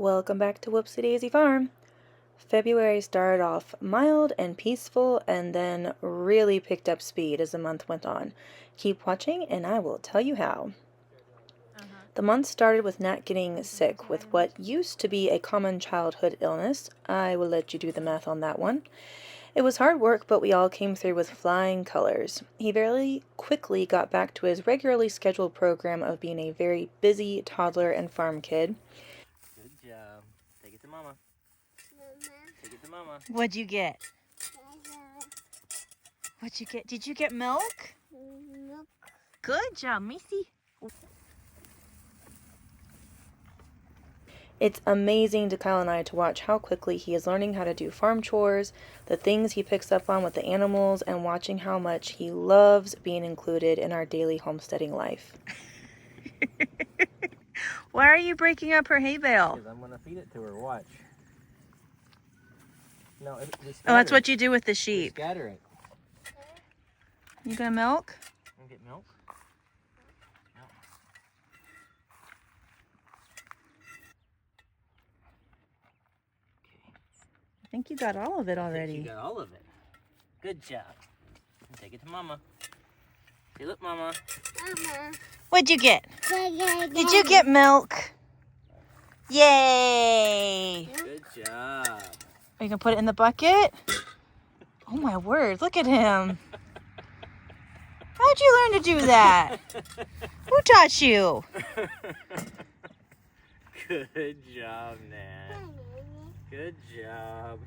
Welcome back to Whoopsie Daisy Farm. February started off mild and peaceful and then really picked up speed as the month went on. Keep watching and I will tell you how. The month started with Nat getting sick with what used to be a common childhood illness. I will let you do the math on that one. It was hard work, but we all came through with flying colors. He very quickly got back to his regularly scheduled program of being a very busy toddler and farm kid. Good job. Take it to Mama. Take it to Mama. What'd you get? What'd you get? Did you get milk? Milk. Good job, Missy. It's amazing to Kyle and I to watch how quickly he is learning how to do farm chores, the things he picks up on with the animals, and watching how much he loves being included in our daily homesteading life. Why are you breaking up her hay bale? Because I'm going to feed it to her. Watch. No, Oh, that's what you do with the sheep. Scatter it. You gonna milk? You get milk? No. I think you got all of it You already. got all of it. Good job. Take it to Mama. Say, look, Mama. Mama. What'd you get? Did you get milk? Yay! Good job. Are you gonna put it in the bucket? Oh my word, look at him. How'd you learn to do that? Who taught you? Good job, Nat. Good job.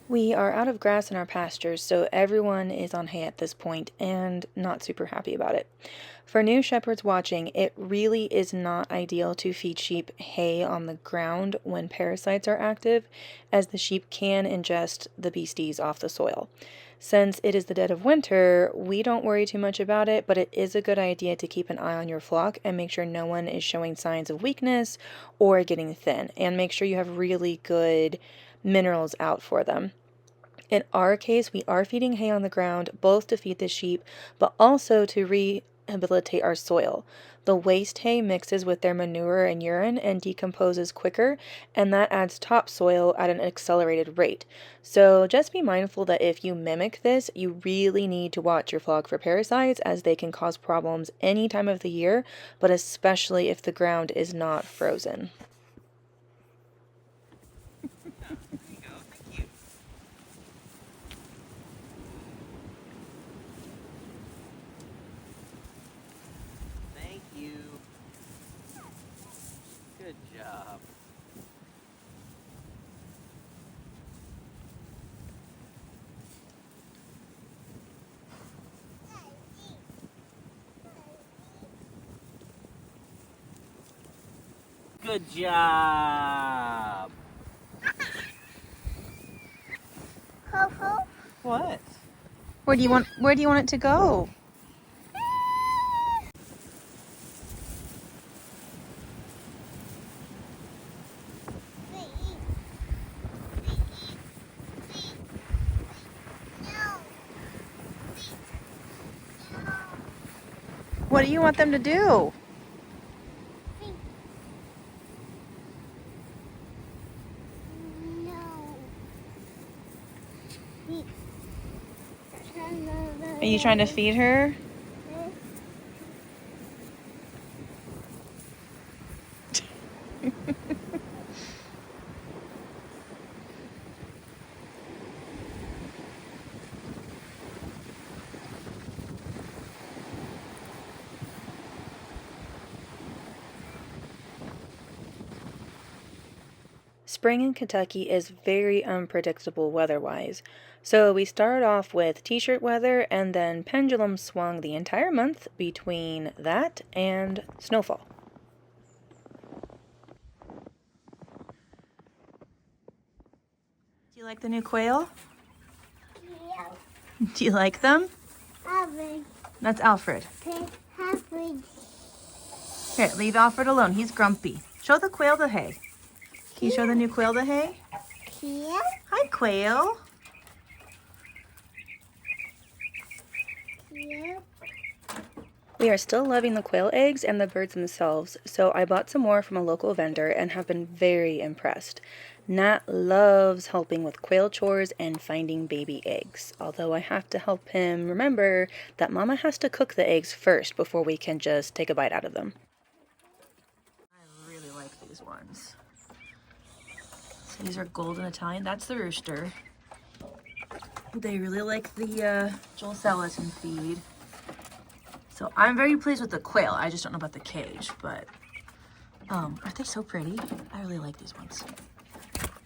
We are out of grass in our pastures, so everyone is on hay at this point and not super happy about it. For new shepherds watching, it really is not ideal to feed sheep hay on the ground when parasites are active, as the sheep can ingest the beasties off the soil. Since it is the dead of winter, we don't worry too much about it, but it is a good idea to keep an eye on your flock and make sure no one is showing signs of weakness or getting thin, and make sure you have really good minerals out for them. In our case, we are feeding hay on the ground, both to feed the sheep, but also to rehabilitate our soil. The waste hay mixes with their manure and urine and decomposes quicker, and that adds topsoil at an accelerated rate. So just be mindful that if you mimic this, you really need to watch your flock for parasites, as they can cause problems any time of the year, but especially if the ground is not frozen. Thank you. Good job. Good job. What? Where do you want it to go? What do you want them to do? Are you trying to feed her? Spring in Kentucky is very unpredictable weather-wise, so we started off with t-shirt weather and then pendulum swung the entire month between that and snowfall. Do you like the new quail? Yeah. Do you like them? Alfred. That's Alfred. Alfred. Here, leave Alfred alone. He's grumpy. Show the quail the hay. Can you show the new quail the hay? Here. Hi, quail. Here. We are still loving the quail eggs and the birds themselves, so I bought some more from a local vendor and have been very impressed. Nat loves helping with quail chores and finding baby eggs, although I have to help him remember that Mama has to cook the eggs first before we can just take a bite out of them. I really like these ones. So these are golden Italian. That's the rooster. They really like the Joel Salatin feed. So I'm very pleased with the quail. I just don't know about the cage, but aren't they so pretty? I really like these ones.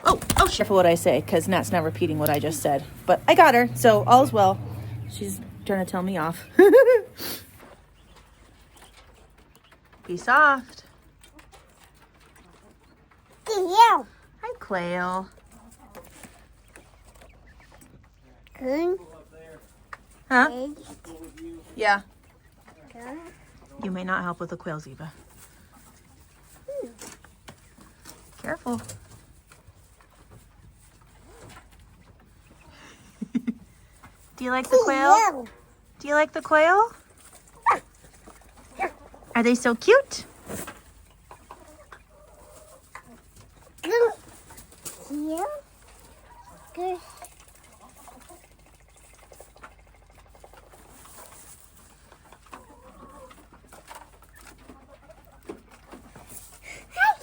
Oh, careful what I say, because Nat's not repeating what I just said. But I got her, so all's well. She's trying to tell me off. Be soft. Here. Hi, quail. Good. Huh? Egg. Yeah. Good. You may not help with the quails, Eva. Careful. Do you like the quail? Here. Do you like the quail? Are they so cute? Good. Here. Good.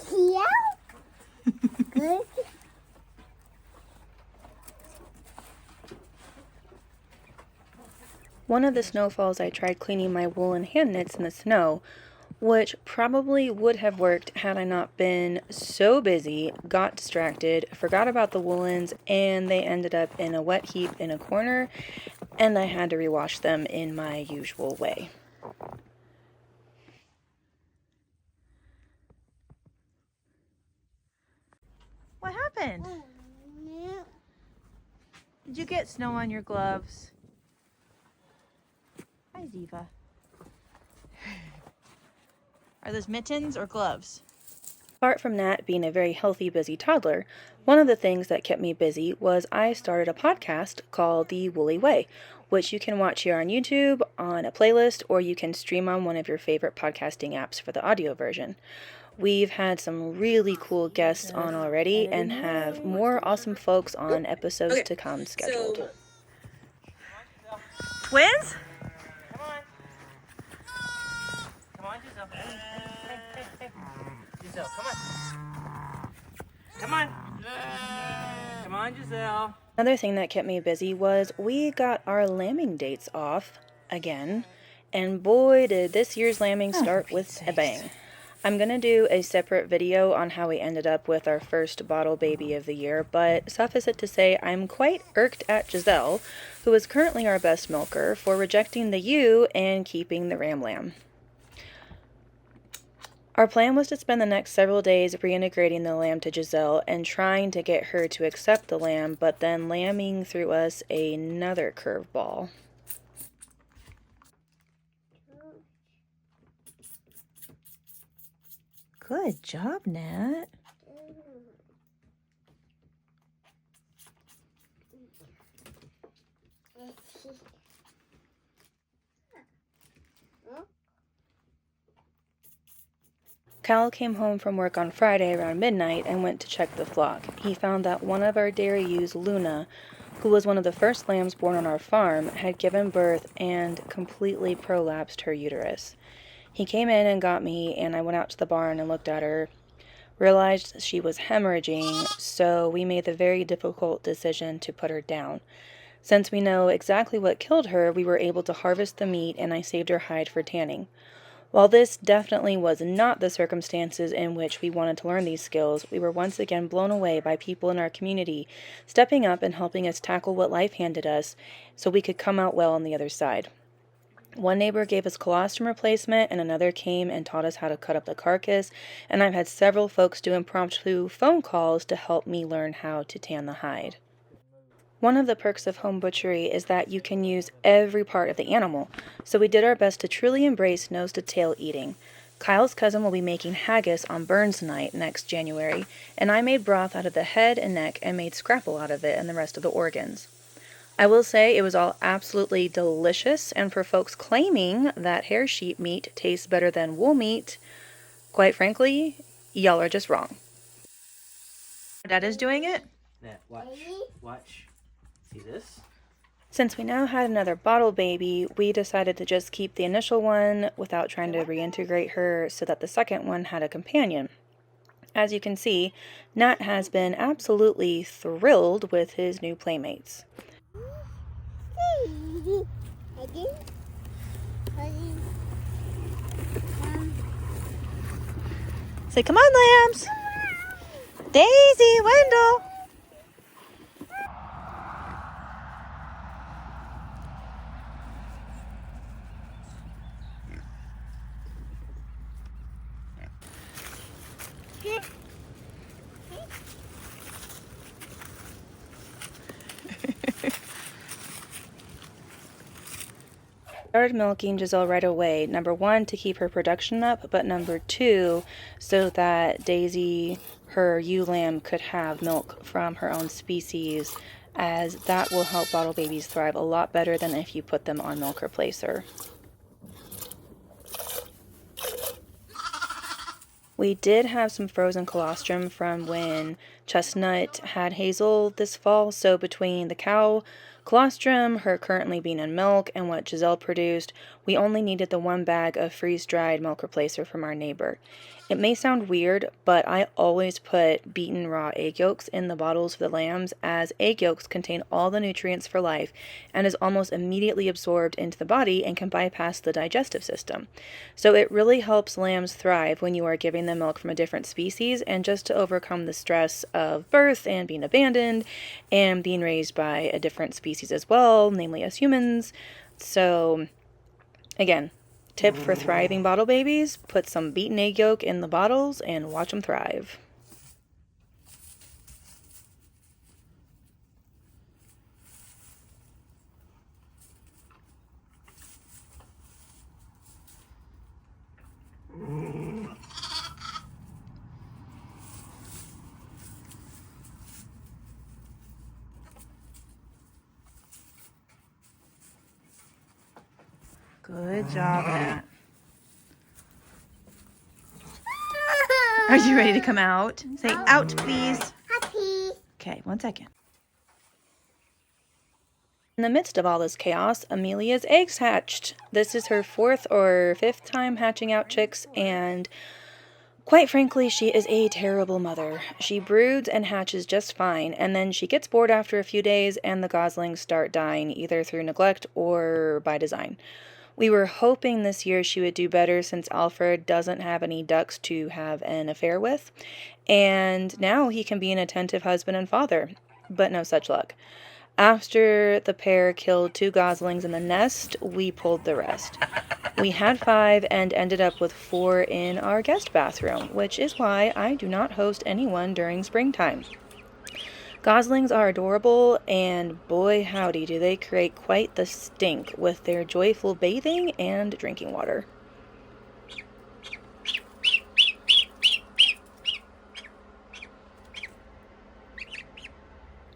Here. Good. One of the snowfalls I tried cleaning my woolen hand knits in the snow, which probably would have worked had I not been so busy, got distracted, forgot about the woolens, and they ended up in a wet heap in a corner, and I had to rewash them in my usual way. What happened? Did you get snow on your gloves? Hi, Ziva. Are those mittens or gloves? Apart from Nat being a very healthy, busy toddler, one of the things that kept me busy was I started a podcast called The Woolly Way, which you can watch here on YouTube on a playlist, or you can stream on one of your favorite podcasting apps for the audio version. We've had some really cool guests on already and have more awesome folks on episodes to come scheduled. Twins? Come on. Come on, Giselle. Hey. Giselle, come on. Come on. Come on, Giselle. Another thing that kept me busy was we got our lambing dates off again, and boy did this year's lambing start with a bang. I'm going to do a separate video on how we ended up with our first bottle baby of the year, but suffice it to say I'm quite irked at Giselle, who is currently our best milker, for rejecting the ewe and keeping the ram lamb. Our plan was to spend the next several days reintegrating the lamb to Giselle and trying to get her to accept the lamb, but then lambing threw us another curveball. Good job, Nat. Cal came home from work on Friday around midnight and went to check the flock. He found that one of our dairy ewes, Luna, who was one of the first lambs born on our farm, had given birth and completely prolapsed her uterus. He came in and got me, and I went out to the barn and looked at her, realized she was hemorrhaging, so we made the very difficult decision to put her down. Since we know exactly what killed her, we were able to harvest the meat, and I saved her hide for tanning. While this definitely was not the circumstances in which we wanted to learn these skills, we were once again blown away by people in our community stepping up and helping us tackle what life handed us so we could come out well on the other side. One neighbor gave us colostrum replacement, and another came and taught us how to cut up the carcass, and I've had several folks do impromptu phone calls to help me learn how to tan the hide. One of the perks of home butchery is that you can use every part of the animal, so we did our best to truly embrace nose-to-tail eating. Kyle's cousin will be making haggis on Burns Night next January, and I made broth out of the head and neck and made scrapple out of it and the rest of the organs. I will say it was all absolutely delicious, and for folks claiming that hair sheep meat tastes better than wool meat, quite frankly, y'all are just wrong. Dad is doing it. Now, watch. See this? Since we now had another bottle baby, we decided to just keep the initial one without trying to reintegrate her so that the second one had a companion. As you can see, Nat has been absolutely thrilled with his new playmates. Say, come on, lambs! Daisy, Wendell! Started milking Giselle right away. Number one, to keep her production up, but number two, so that Daisy, her ewe lamb, could have milk from her own species, as that will help bottle babies thrive a lot better than if you put them on milk replacer. We did have some frozen colostrum from when Chestnut had Hazel this fall, so between the cow colostrum, her currently being in milk, and what Giselle produced, we only needed the one bag of freeze-dried milk replacer from our neighbor. It may sound weird, but I always put beaten raw egg yolks in the bottles for the lambs, as egg yolks contain all the nutrients for life and is almost immediately absorbed into the body and can bypass the digestive system. So it really helps lambs thrive when you are giving them milk from a different species, and just to overcome the stress of birth and being abandoned and being raised by a different species as well, namely us humans. So again, tip for thriving bottle babies: put some beaten egg yolk in the bottles and watch them thrive. Good job, Nat. Are you ready to come out? Say out, please. Happy. Okay, 1 second. In the midst of all this chaos, Amelia's eggs hatched. This is her 4th or 5th time hatching out chicks, and quite frankly, she is a terrible mother. She broods and hatches just fine, and then she gets bored after a few days, and the goslings start dying, either through neglect or by design. We were hoping this year she would do better, since Alfred doesn't have any ducks to have an affair with, and now he can be an attentive husband and father, but no such luck. After the pair killed 2 goslings in the nest, we pulled the rest. We had 5 and ended up with 4 in our guest bathroom, which is why I do not host anyone during springtime. Goslings are adorable, and boy howdy do they create quite the stink with their joyful bathing and drinking water.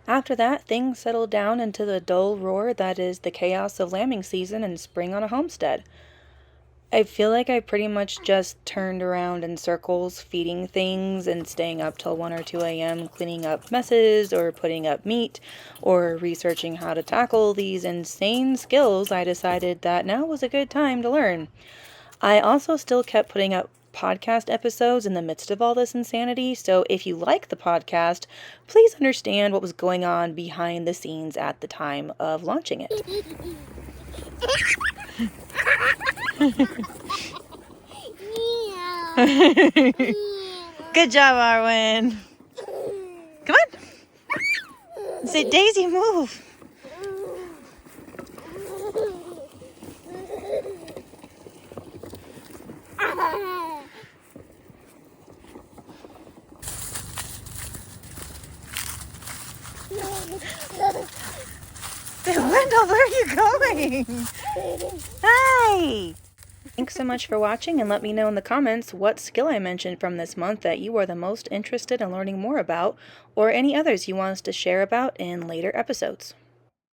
After that, things settled down into the dull roar that is the chaos of lambing season and spring on a homestead. I feel like I pretty much just turned around in circles, feeding things and staying up till 1 or 2 a.m. cleaning up messes or putting up meat or researching how to tackle these insane skills I decided that now was a good time to learn. I also still kept putting up podcast episodes in the midst of all this insanity, so if you like the podcast, please understand what was going on behind the scenes at the time of launching it. Good job, Arwen. Come on. Say, Daisy, move. Wendell, where are you going? Hi. Thanks so much for watching, and let me know in the comments what skill I mentioned from this month that you are the most interested in learning more about, or any others you want us to share about in later episodes.